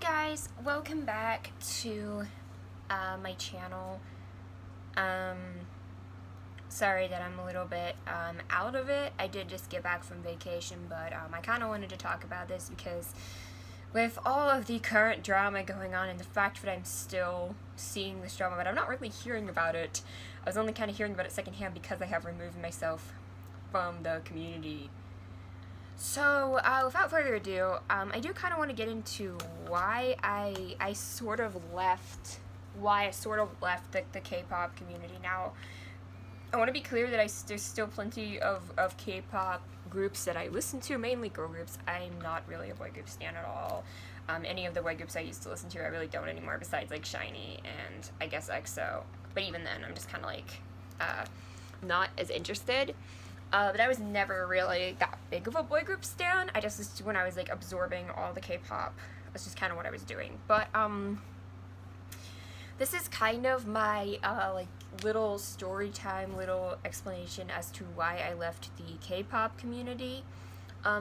guys, welcome back to my channel. Um, Sorry that I'm a little bit out of it. I did just get back from vacation, but I kind of wanted to talk about this because with all of the current drama going on and the fact that I'm still seeing this drama, but I'm not really hearing about it. I was only kind of hearing about it secondhand because I have removed myself from the community. So, without further ado, I do kind of want to get into why I sort of left the K-pop community. Now, I want to be clear that there's still plenty of K-pop groups that I listen to, mainly girl groups. I'm not really a boy group stan at all. Any of the boy groups I used to listen to, I really don't anymore, besides like SHINee and I guess EXO. But even then, I'm just kind of like not as interested. But I was never really that big of a boy group stan. I just, when I was like absorbing all the K-pop, that's just kind of what I was doing. But this is kind of my like little story time, little explanation as to why I left the K-pop community.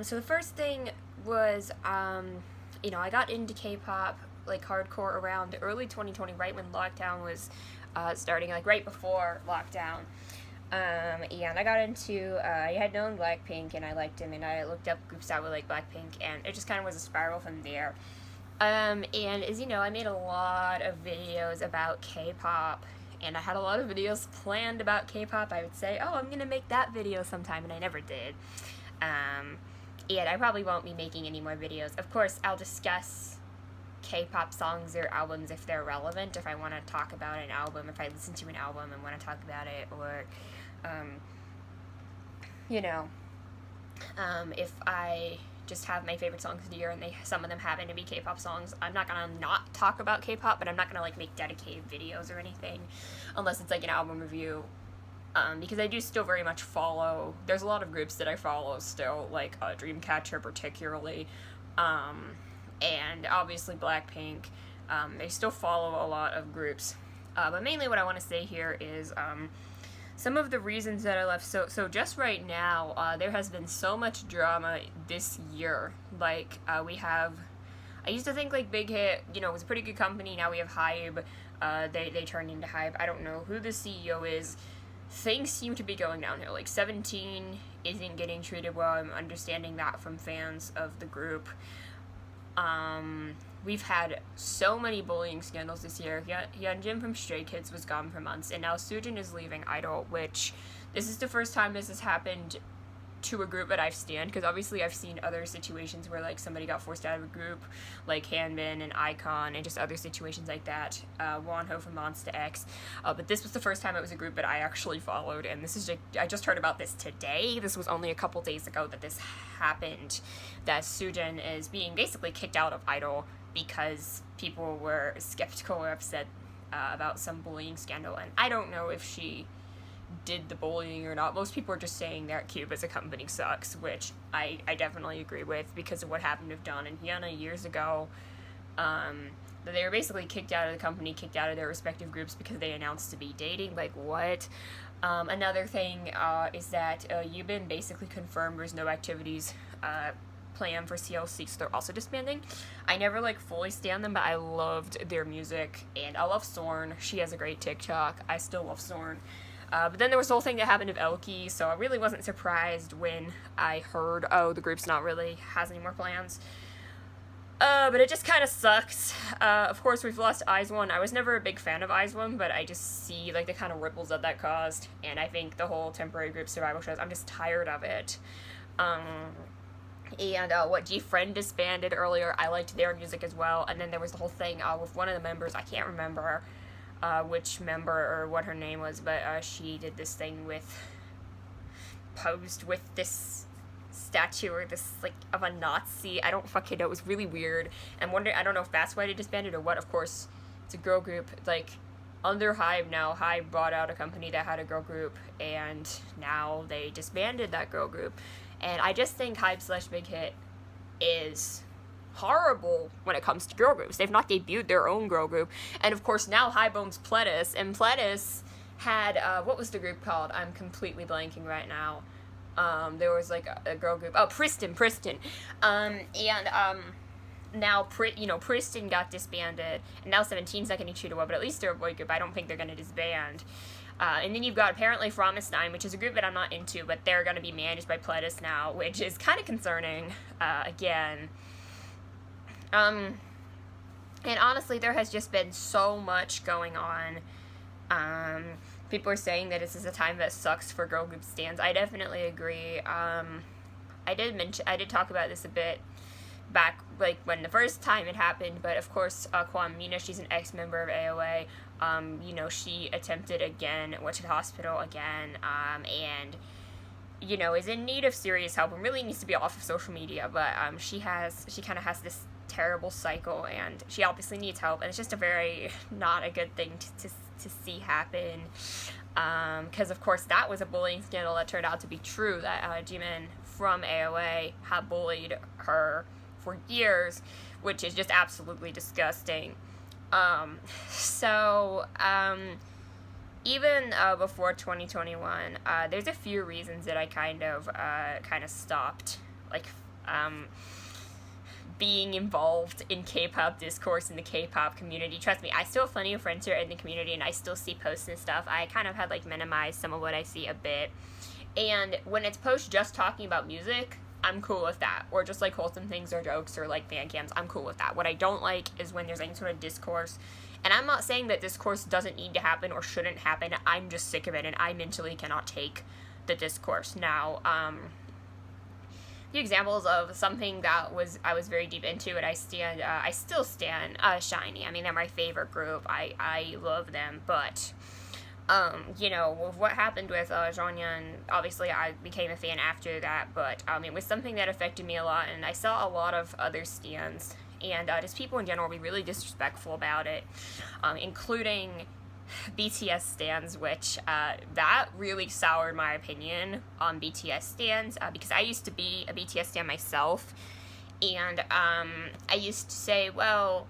So the first thing was, I got into K-pop like hardcore around early 2020, right when lockdown was starting, like right before lockdown. And I got into, I had known Blackpink and I liked him, and I looked up groups that were like Blackpink, and it just kind of was a spiral from there. And as you know, I made a lot of videos about K-pop, and I had a lot of videos planned about K-pop. I would say, oh, I'm gonna make that video sometime, and I never did. And I probably won't be making any more videos. Of course, I'll discuss K-pop songs or albums if they're relevant, if I want to talk about an album, if I listen to an album and want to talk about it, or if I just have my favorite songs of the year and some of them happen to be K-pop songs, I'm not gonna not talk about K-pop, but I'm not gonna like make dedicated videos or anything unless it's like an album review, because I do still very much follow, there's a lot of groups that I follow still, like Dreamcatcher particularly, and obviously Blackpink. I still follow a lot of groups, but mainly what I want to say here is some of the reasons that I left. So just right now, there has been so much drama this year. Like, I used to think like Big Hit, was a pretty good company. Now we have HYBE. They turned into HYBE. I don't know who the CEO is. Things seem to be going downhill. Like 17 isn't getting treated well. I'm understanding that from fans of the group. We've had so many bullying scandals this year. Hyunjin from Stray Kids was gone for months, and now Soojin is leaving Idol, which this is the first time this has happened to a group that I've stan, because obviously I've seen other situations where like somebody got forced out of a group, like Hanbin and iKON, and just other situations like that, Wonho from Monsta X, but this was the first time it was a group that I actually followed, and this is I just heard about this today. This was only a couple days ago that this happened, that Soojin is being basically kicked out of Idol because people were skeptical or upset about some bullying scandal, and I don't know if she did the bullying or not. Most people are just saying that Cube as a company sucks, which I definitely agree with because of what happened with Dawn and Hyuna years ago. That they were basically kicked out of the company, kicked out of their respective groups because they announced to be dating. Like, what? Another thing is that Yubin basically confirmed there's no activities plan for CLC, so they're also disbanding. I never like fully stan them, but I loved their music, and I love Sorn. She has a great TikTok. I still love Sorn. But then there was the whole thing that happened with Elky, so I really wasn't surprised when I heard, oh, the group's not really has any more plans. But it just kind of sucks. Of course, we've lost IZ*ONE. I was never a big fan of IZ*ONE, but I just see like the kind of ripples that caused, and I think the whole temporary group survival shows, I'm just tired of it. And what GFriend disbanded earlier, I liked their music as well. And then there was the whole thing with one of the members, I can't remember which member or what her name was, but she did this thing posed with this statue or this like of a Nazi. I don't fucking know. It was really weird. And I don't know if that's why they disbanded or what. Of course, it's a girl group. Like under HYBE now, HYBE bought out a company that had a girl group, and now they disbanded that girl group. And I just think HYBE/Big Hit is horrible when it comes to girl groups. They've not debuted their own girl group. And of course now HYBE owns Pledis, and Pledis had, what was the group called? I'm completely blanking right now. There was like a girl group, Pristin. now, Priston got disbanded, and now 17's not getting chewed away, but at least they're a boy group. I don't think they're going to disband. And then you've got apparently Fromestein, which is a group that I'm not into, but they're going to be managed by Pledis now, which is kind of concerning, again. And honestly, there has just been so much going on. People are saying that this is a time that sucks for girl group stands. I definitely agree. I did talk about this a bit back, like, when the first time it happened, but of course, Kwame, she's an ex-member of AOA. She attempted again, went to the hospital again, and, is in need of serious help and really needs to be off of social media, but, she kind of has this terrible cycle, and she obviously needs help, and it's just a very not a good thing to see happen, because of course that was a bullying scandal that turned out to be true, that Jimin from AOA had bullied her for years, which is just absolutely disgusting. Even before 2021, there's a few reasons that I kind of stopped, like, being involved in K-pop discourse in the K-pop community. Trust me, I still have plenty of friends here in the community, and I still see posts and stuff. I kind of had, like, minimized some of what I see a bit. And when it's posts just talking about music, I'm cool with that. Or just, like, wholesome things or jokes or, like, fan cams, I'm cool with that. What I don't like is when there's any sort of discourse. And I'm not saying that discourse doesn't need to happen or shouldn't happen. I'm just sick of it, and I mentally cannot take the discourse. Now, a few examples of something that I was very deep into, and I still stand SHINee. I mean, they're my favorite group. I love them, but with what happened with Jeongyeon, obviously I became a fan after that, but it was something that affected me a lot, and I saw a lot of other stans, and just people in general be really disrespectful about it, including BTS stans, which that really soured my opinion on BTS stans, because I used to be a BTS stan myself, and I used to say, well,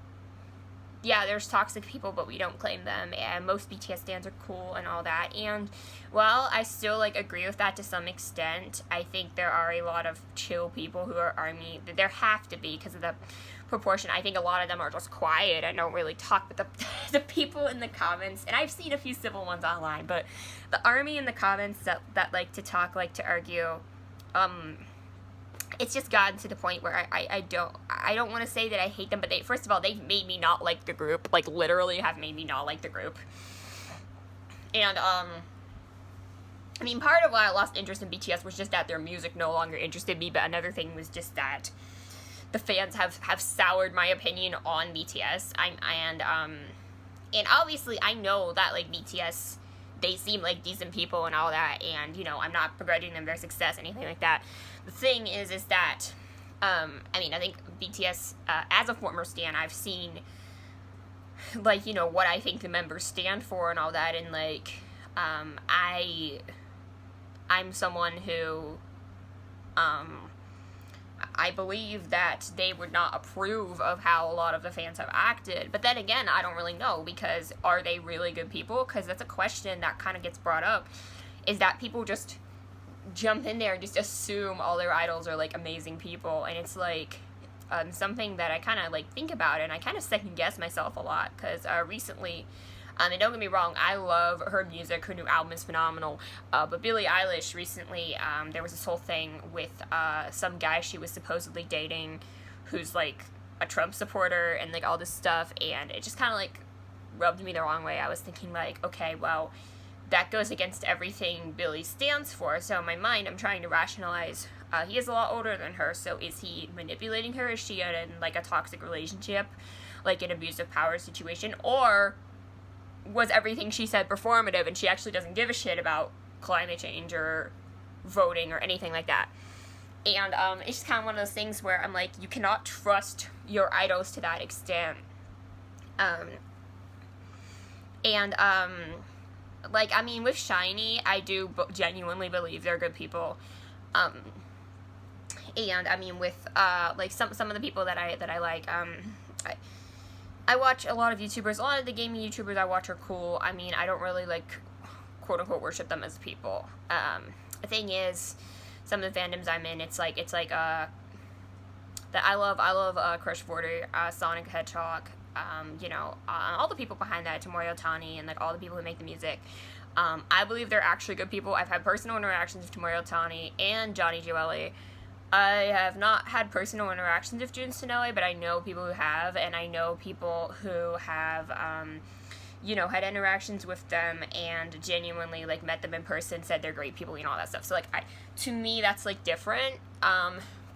yeah, there's toxic people, but we don't claim them, and most BTS stans are cool and all that, and while I still, like, agree with that to some extent, I think there are a lot of chill people who are ARMY. There have to be, because of the proportion. I think a lot of them are just quiet and don't really talk, but the people in the comments, and I've seen a few civil ones online, but the ARMY in the comments that like to talk, like to argue, it's just gotten to the point where I don't want to say that I hate them, but first of all, they've made me not like the group, like, literally have made me not like the group, and, I mean, part of why I lost interest in BTS was just that their music no longer interested me, but another thing was just that the fans have soured my opinion on BTS, and obviously I know that, like, BTS, they seem like decent people and all that, and, I'm not begrudging them their success, anything like that. The thing is that, I think BTS, as a former stan, I've seen, like, what I think the members stand for and all that, and, like, I'm someone who, I believe that they would not approve of how a lot of the fans have acted. But then again, I don't really know, because are they really good people? Because that's a question that kind of gets brought up, is that people just jump in there and just assume all their idols are, like, amazing people. And it's, like, something that I kind of, like, think about, and I kind of second-guess myself a lot, because recently, and don't get me wrong, I love her music, her new album is phenomenal, but Billie Eilish recently, there was this whole thing with some guy she was supposedly dating who's, like, a Trump supporter and, like, all this stuff, and it just kind of, like, rubbed me the wrong way. I was thinking, like, okay, well, that goes against everything Billie stands for, so in my mind, I'm trying to rationalize, he is a lot older than her, so is he manipulating her? Is she in, like, a toxic relationship, like, an abusive power situation, or was everything she said performative and she actually doesn't give a shit about climate change or voting or anything like that? And it's just kind of one of those things where I'm like, you cannot trust your idols to that extent. With SHINee, I do genuinely believe they're good people. With like some of the people that I like, I watch a lot of YouTubers. A lot of the gaming YouTubers I watch are cool. I mean, I don't really, like, quote-unquote worship them as people. The thing is, some of the fandoms I'm in, it's like that I love Crush 40, Sonic the Hedgehog, all the people behind that, Tomoyo Tani, and like all the people who make the music. I believe they're actually good people. I've had personal interactions with Tomoyo Tani and Johnny Gioeli. I have not had personal interactions with Jun Sonoe, but I know people who have, and I know people who have, had interactions with them and genuinely, like, met them in person, said they're great people, all that stuff. So, like, to me, that's, like, different.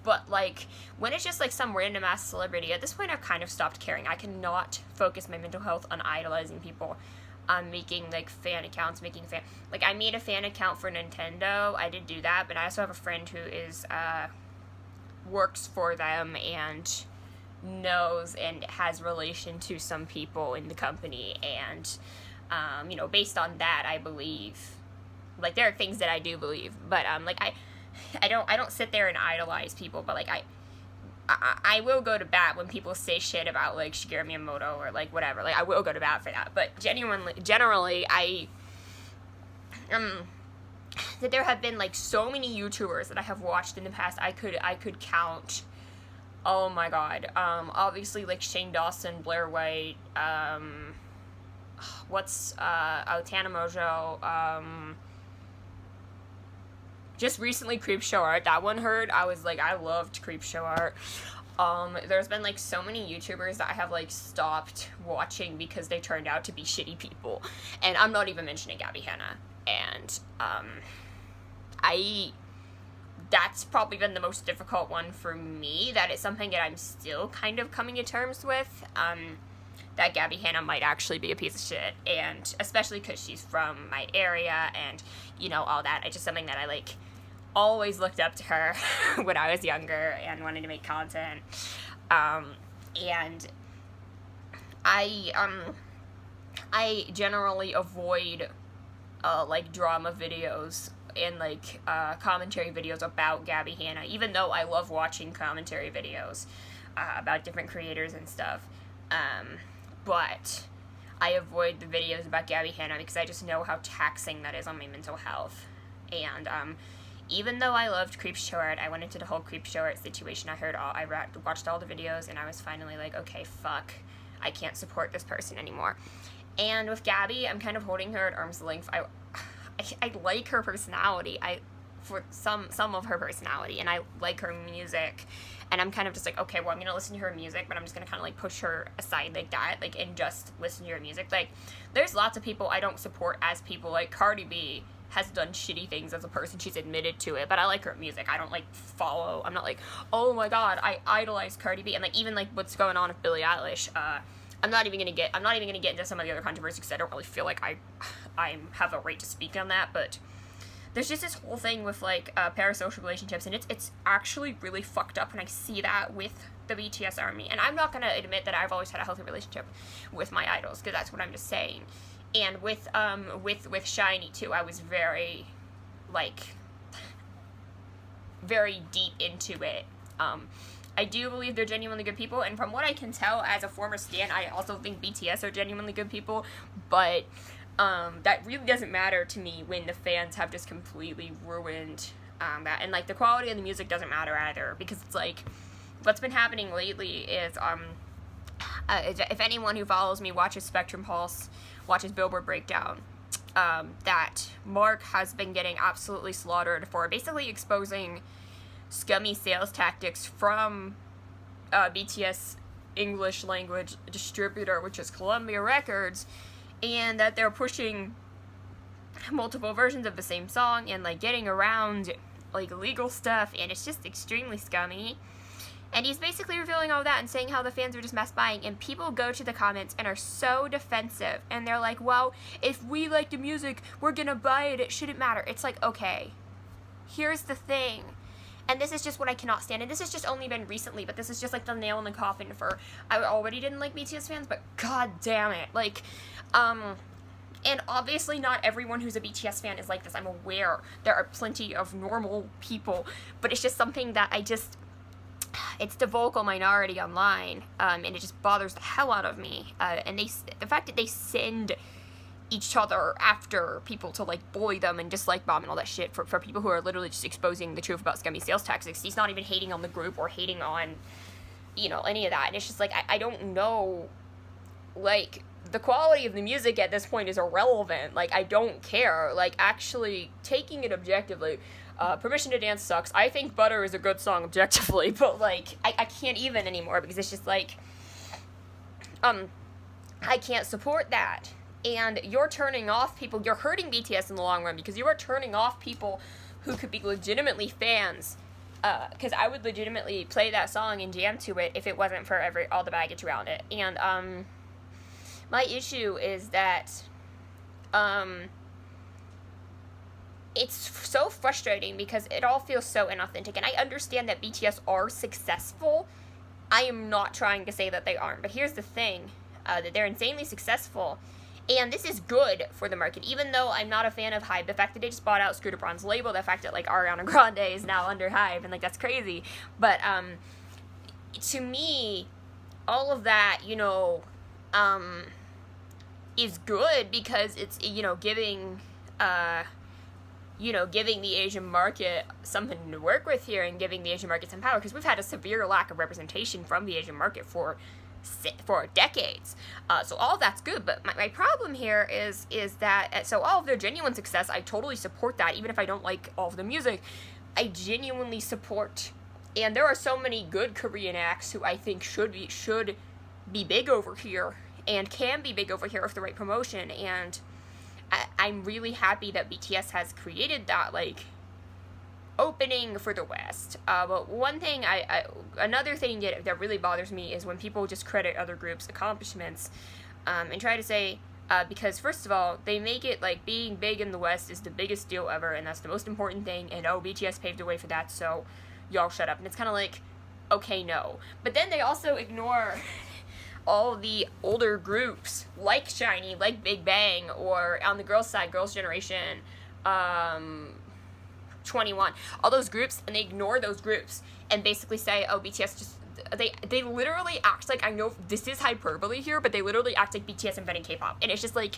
But, like, when it's just, like, some random-ass celebrity, at this point, I've kind of stopped caring. I cannot focus my mental health on idolizing people. Making, like, fan accounts, like, I made a fan account for Nintendo. I did do that, but I also have a friend who is, works for them and knows and has relation to some people in the company, and, based on that, I believe, like, there are things that I do believe, but, like, I don't sit there and idolize people, but, like, I will go to bat when people say shit about, like, Shigeru Miyamoto or, like, whatever. Like, I will go to bat for that. But generally, that there have been, like, so many YouTubers that I have watched in the past, I could count, oh my god, obviously, like, Shane Dawson, Blair White, Tana Mojo, just recently Creepshow Art, that one heard, I was like, I loved Creepshow Art. There's been, like, so many YouTubers that I have, like, stopped watching because they turned out to be shitty people, and I'm not even mentioning Gabby Hanna, and, that's probably been the most difficult one for me, that it's something that I'm still kind of coming to terms with, that Gabby Hanna might actually be a piece of shit, and especially because she's from my area, and, all that, it's just something that I, like, always looked up to her when I was younger and wanted to make content, and I generally avoid, like, drama videos and, like, commentary videos about Gabby Hanna, even though I love watching commentary videos, about different creators and stuff, but I avoid the videos about Gabby Hanna because I just know how taxing that is on my mental health, and, even though I loved Creepshow Art, I went into the whole Creepshow Art situation. I watched all the videos, and I was finally like, okay, fuck, I can't support this person anymore. And with Gabby, I'm kind of holding her at arm's length. I like her personality. For some of her personality, and I like her music, and I'm kind of just like, okay, well, I'm gonna listen to her music, but I'm just gonna kind of, like, push her aside like that, like, and just listen to her music. Like, there's lots of people I don't support as people, like, Cardi B has done shitty things as a person, she's admitted to it, but I like her music. I don't, like, I'm not like, oh my god, I idolize Cardi B, and, like, even, like, what's going on with Billie Eilish, I'm not even gonna get into some of the other controversies, because I don't really feel like I have a right to speak on that, but there's just this whole thing with, like, parasocial relationships, and it's actually really fucked up, and I see that with the BTS army, and I'm not gonna admit that I've always had a healthy relationship with my idols, because that's what I'm just saying. And with SHINee, too, I was very, like, very deep into it. I do believe they're genuinely good people, and from what I can tell as a former stan, I also think BTS are genuinely good people, but, that really doesn't matter to me when the fans have just completely ruined, that, and, like, the quality of the music doesn't matter either, because it's, like, what's been happening lately is, if anyone who follows me watches Spectrum Pulse, watches Billboard Breakdown, that Mark has been getting absolutely slaughtered for basically exposing scummy sales tactics from BTS English language distributor, which is Columbia Records, and that they're pushing multiple versions of the same song and, like, getting around, like, legal stuff, and it's just extremely scummy. And he's basically revealing all that and saying how the fans are just mass buying, and people go to the comments and are so defensive, and they're like, well, if we like the music, we're gonna buy it, it shouldn't matter. It's like, okay, here's the thing, and this is just what I cannot stand, and this has just only been recently, but this is just, like, the nail in the coffin for, I already didn't like BTS fans, but god damn it, like, and obviously not everyone who's a BTS fan is like this, I'm aware, there are plenty of normal people, but it's just something that it's the vocal minority online, and it just bothers the hell out of me, and the fact that they send each other after people to, like, bully them and dislike bomb and all that shit for people who are literally just exposing the truth about scummy sales tactics. He's not even hating on the group or hating on, you know, any of that. And it's just, like, I don't know, like, the quality of the music at this point is irrelevant. Like, I don't care. Like, actually, taking it objectively, Permission to Dance sucks. I think Butter is a good song objectively, but, like, I can't even anymore because it's just, like, I can't support that. And you're turning off people, you're hurting BTS in the long run because you are turning off people who could be legitimately fans. Because I would legitimately play that song and jam to it if it wasn't for all the baggage around it. And, my issue is that, it's so frustrating because it all feels so inauthentic. And I understand that BTS are successful. I am not trying to say that they aren't. But here's the thing, that they're insanely successful. And this is good for the market, even though I'm not a fan of HYBE. The fact that they just bought out Scooter Braun's label, the fact that, like, Ariana Grande is now under HYBE, and, like, that's crazy. But, to me, all of that, you know, is good because it's, you know, giving the Asian market something to work with here and giving the Asian market some power, because we've had a severe lack of representation from the Asian market for decades. So all that's good, but my problem here is that, so all of their genuine success, I totally support that, even if I don't like all of the music, I genuinely support, and there are so many good Korean acts who I think should be big over here, and can be big over here with the right promotion, and I'm really happy that BTS has created that, like, opening for the West. But one thing, another thing that really bothers me is when people just credit other groups' accomplishments, and try to say, because first of all, they make it like being big in the West is the biggest deal ever, and that's the most important thing, and BTS paved the way for that, so y'all shut up. And it's kind of like, okay, no. But then they also ignore all the older groups, like SHINee, like Big Bang, or on the girls' side, Girls' Generation, 21, all those groups, and they ignore those groups and basically say, oh, BTS just, they literally act like, I know this is hyperbole here, but they literally act like BTS invented K-pop, and it's just, like,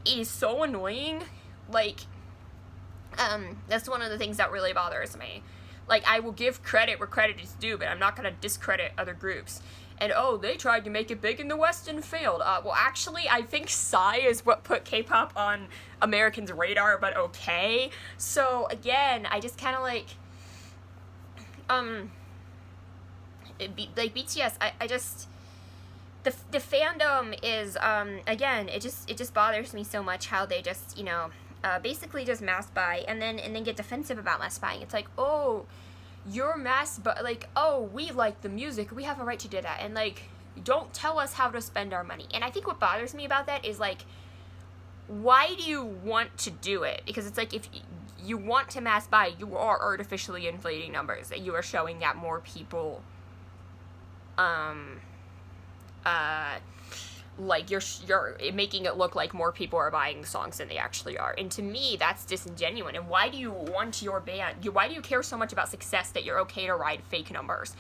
it is so annoying. Like, that's one of the things that really bothers me. Like, I will give credit where credit is due, but I'm not gonna discredit other groups. And, they tried to make it big in the West and failed. Well, actually, I think Psy is what put K-pop on Americans' radar, but okay. So, again, I just kind of, like, BTS, I just, the fandom is, again, it just bothers me so much how they just, you know, basically just mass buy, and then get defensive about mass buying. It's like, oh, you're we like the music, we have a right to do that, and, like, don't tell us how to spend our money. And I think what bothers me about that is, like, why do you want to do it? Because it's like, if you want to mass buy, you are artificially inflating numbers, that you are showing that more people, like, you're making it look like more people are buying songs than they actually are. And to me, that's disingenuous. And why do you want your band, why do you care so much about success that you're okay to ride fake numbers?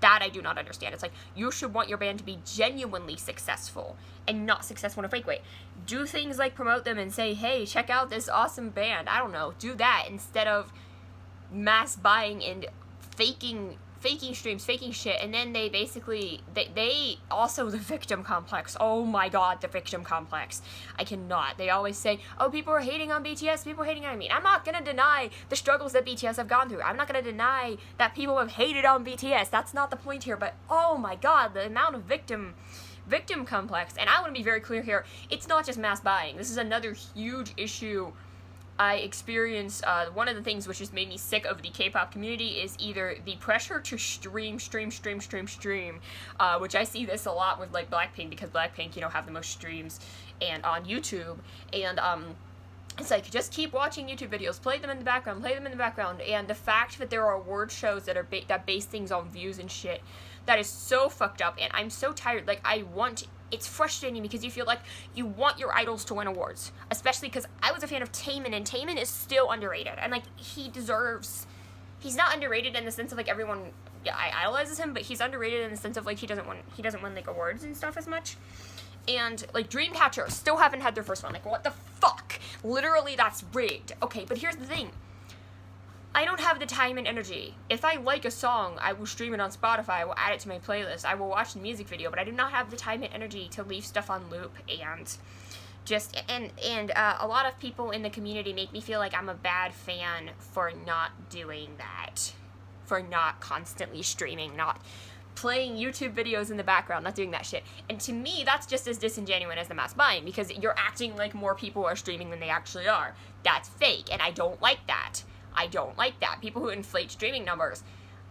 That I do not understand. It's like, you should want your band to be genuinely successful and not successful in a fake way. Do things like promote them and say, hey, check out this awesome band. I don't know. Do that instead of mass buying and faking streams, faking shit. And then they basically, they also, the victim complex. Oh my god, the victim complex. I cannot. They always say, oh, people are hating on BTS, people are hating on me. I'm not gonna deny the struggles that BTS have gone through. I'm not gonna deny that people have hated on BTS. That's not the point here. But oh my god, the amount of victim complex. And I want to be very clear here, it's not just mass buying. This is another huge issue I experience. One of the things which has made me sick of the K-pop community is either the pressure to stream, which I see this a lot with, like, Blackpink, because Blackpink, you know, have the most streams and on YouTube, and it's like, just keep watching YouTube videos, play them in the background, and the fact that there are award shows that are that base things on views and shit, that is so fucked up, and I'm so tired. Like, it's frustrating because you feel like you want your idols to win awards, especially because I was a fan of Taemin, and Taemin is still underrated, and, like, he's not underrated in the sense of, like, everyone idolizes him, but he's underrated in the sense of, like, he doesn't win like awards and stuff as much, And, like, Dreamcatcher still haven't had their first one. Like, what the fuck? Literally, that's rigged. Okay, but here's the thing. I don't have the time and energy. If I like a song, I will stream it on Spotify, I will add it to my playlist, I will watch the music video, but I do not have the time and energy to leave stuff on loop, and just, and a lot of people in the community make me feel like I'm a bad fan for not doing that. For not constantly streaming, not playing YouTube videos in the background, not doing that shit. And to me, that's just as disingenuous as the mass buying, because you're acting like more people are streaming than they actually are. That's fake, and I don't like that. I don't like that. People who inflate streaming numbers,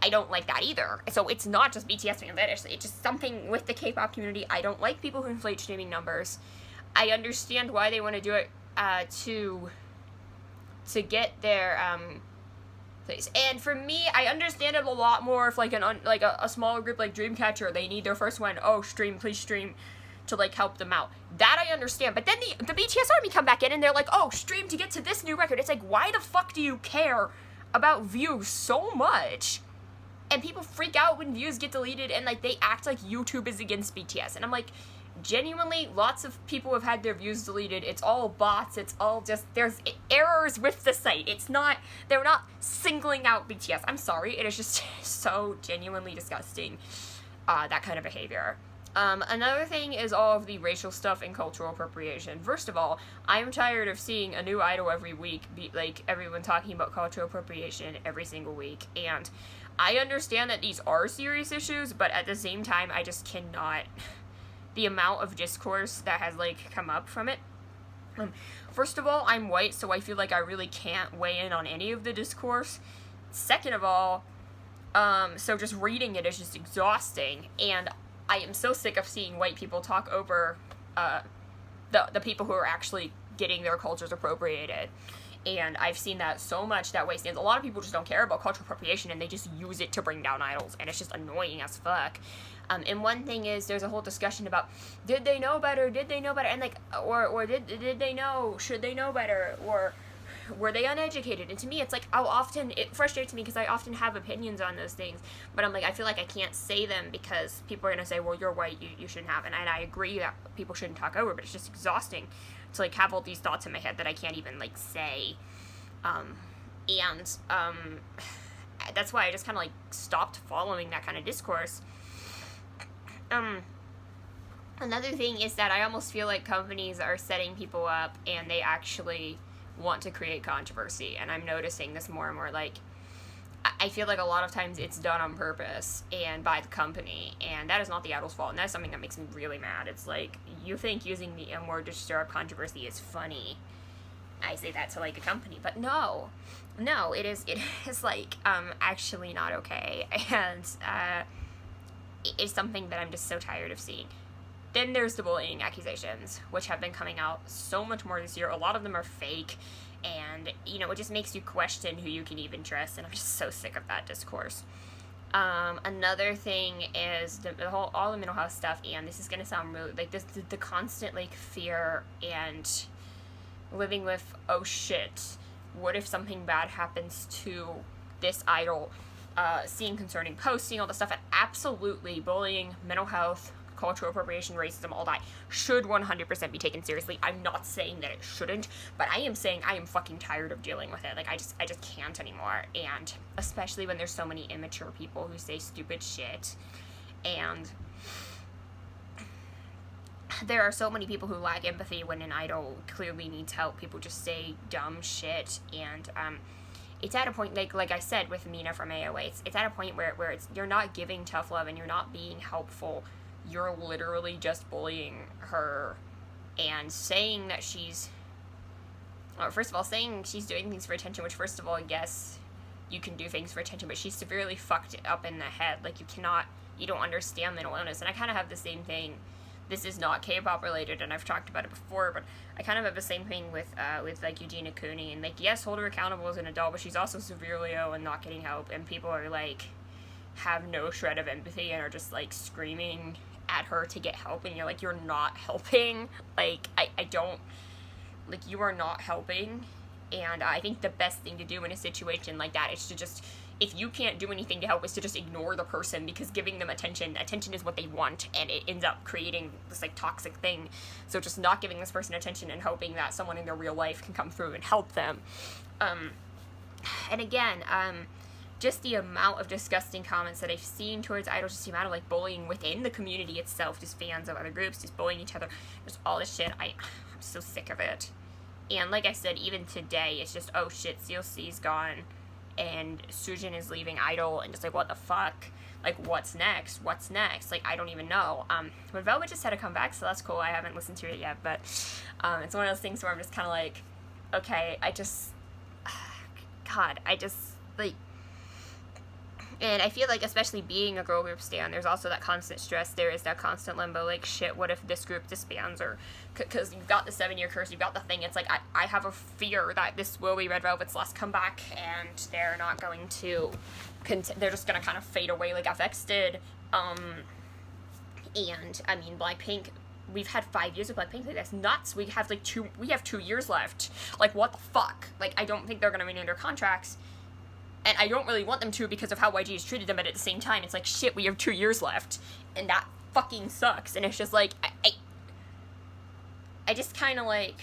I don't like that either. So it's not just BTS being British, it's just something with the K-pop community. I don't like people who inflate streaming numbers. I understand why they want to do it to get their place. And for me, I understand it a lot more if like a smaller group like Dreamcatcher, they need their first one, oh, stream, please stream, to like help them out. That I understand. But then the BTS army come back in and they're like, oh, stream to get to this new record. It's like, why the fuck do you care about views so much? And people freak out when views get deleted, and like they act like YouTube is against BTS. And I'm like, genuinely, lots of people have had their views deleted. It's all bots. It's all just, there's errors with the site. It's not, they're not singling out BTS. I'm sorry. It is just so genuinely disgusting, that kind of behavior. Another thing is all of the racial stuff and cultural appropriation. First of all, I'm tired of seeing a new idol every week, like everyone talking about cultural appropriation every single week. And I understand that these are serious issues, but at the same time, I just cannot. The amount of discourse that has, like, come up from it. First of all, I'm white, so I feel like I really can't weigh in on any of the discourse. Second of all, so just reading it is just exhausting, and I am so sick of seeing white people talk over, the people who are actually getting their cultures appropriated. And I've seen that so much that way stands. A lot of people just don't care about cultural appropriation, and they just use it to bring down idols, and it's just annoying as fuck. And one thing is, there's a whole discussion about, did they know better, and like, or did they know, should they know better, or were they uneducated? And to me, it's like, it frustrates me because I often have opinions on those things, but I'm like, I feel like I can't say them because people are going to say, well, you're white, you shouldn't have, and I agree that people shouldn't talk over, but it's just exhausting to, like, have all these thoughts in my head that I can't even, like, say, that's why I just kind of, like, stopped following that kind of discourse. Another thing is that I almost feel like companies are setting people up and they actually want to create controversy, and I'm noticing this more and more. Like, I feel like a lot of times it's done on purpose and by the company, and that is not the idol's fault, and that's something that makes me really mad. It's like, you think using the M-word to stir up controversy is funny. I say that to, like, a company, but no, it is like, actually not okay, and, it's something that I'm just so tired of seeing. Then there's the bullying accusations, which have been coming out so much more this year. A lot of them are fake, and, you know, it just makes you question who you can even trust, and I'm just so sick of that discourse. Another thing is all the mental health stuff, and this is gonna sound really, like, the constant, like, fear and living with, oh shit, what if something bad happens to this idol? Seeing concerning posts, seeing all the stuff, and absolutely bullying, mental health, cultural appropriation, racism, all that should 100% be taken seriously. I'm not saying that it shouldn't, but I am saying I am fucking tired of dealing with it. Like, I just can't anymore, and especially when there's so many immature people who say stupid shit, and there are so many people who lack empathy when an idol clearly needs help. People just say dumb shit, and, it's at a point, like I said with Mina from AOA, it's at a point where it's, you're not giving tough love and you're not being helpful. You're literally just bullying her and saying that first of all, saying she's doing things for attention, which, first of all, yes, you can do things for attention, but she's severely fucked up in the head. Like, you don't understand mental illness. And I kind of have the same thing. This is not K-pop related, and I've talked about it before, but I kind of have the same thing with like, Eugene Ikuni, and, like, yes, hold her accountable as an adult, but she's also severely ill and not getting help, and people are, like, have no shred of empathy and are just, like, screaming at her to get help, and you're like, you're not helping. Like, I don't, like, you are not helping, and I think the best thing to do in a situation like that is to just if you can't do anything to help, is to just ignore the person, because giving them attention is what they want, and it ends up creating this like toxic thing. So just not giving this person attention and hoping that someone in their real life can come through and help them. And again, just the amount of disgusting comments that I've seen towards Idol, just the amount of like bullying within the community itself, just fans of other groups, just bullying each other, just all this shit. I'm so sick of it. And like I said, even today, it's just, oh shit, CLC's gone, and Soojin is leaving Idol, and just like, what the fuck? Like, what's next? What's next? Like, I don't even know. But Velvet just had to come back, so that's cool. I haven't listened to it yet, but it's one of those things where I'm just kind of like, okay, God, like, and I feel like, especially being a girl group stan, there's also that constant stress. There is that constant limbo, like, shit, what if this group disbands? Or, because you've got the 7-year curse, you've got the thing. It's like, I have a fear that this will be Red Velvet's last comeback, and they're not going to, they're just going to kind of fade away like FX did. And, I mean, Blackpink, we've had 5 years of Blackpink, like, that's nuts. We have 2 years left. Like, what the fuck? Like, I don't think they're going to renew their contracts. And I don't really want them to because of how YG has treated them, but at the same time, it's like, shit, we have 2 years left. And that fucking sucks. And it's just like, I just kind of like,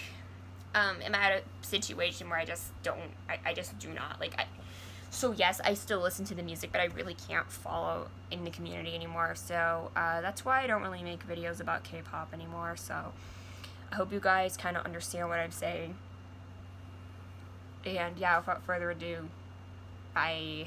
am at a situation where I just do not, like, so yes, I still listen to the music, but I really can't follow in the community anymore. So, that's why I don't really make videos about K-pop anymore. So, I hope you guys kind of understand what I'm saying. And yeah, without further ado, bye.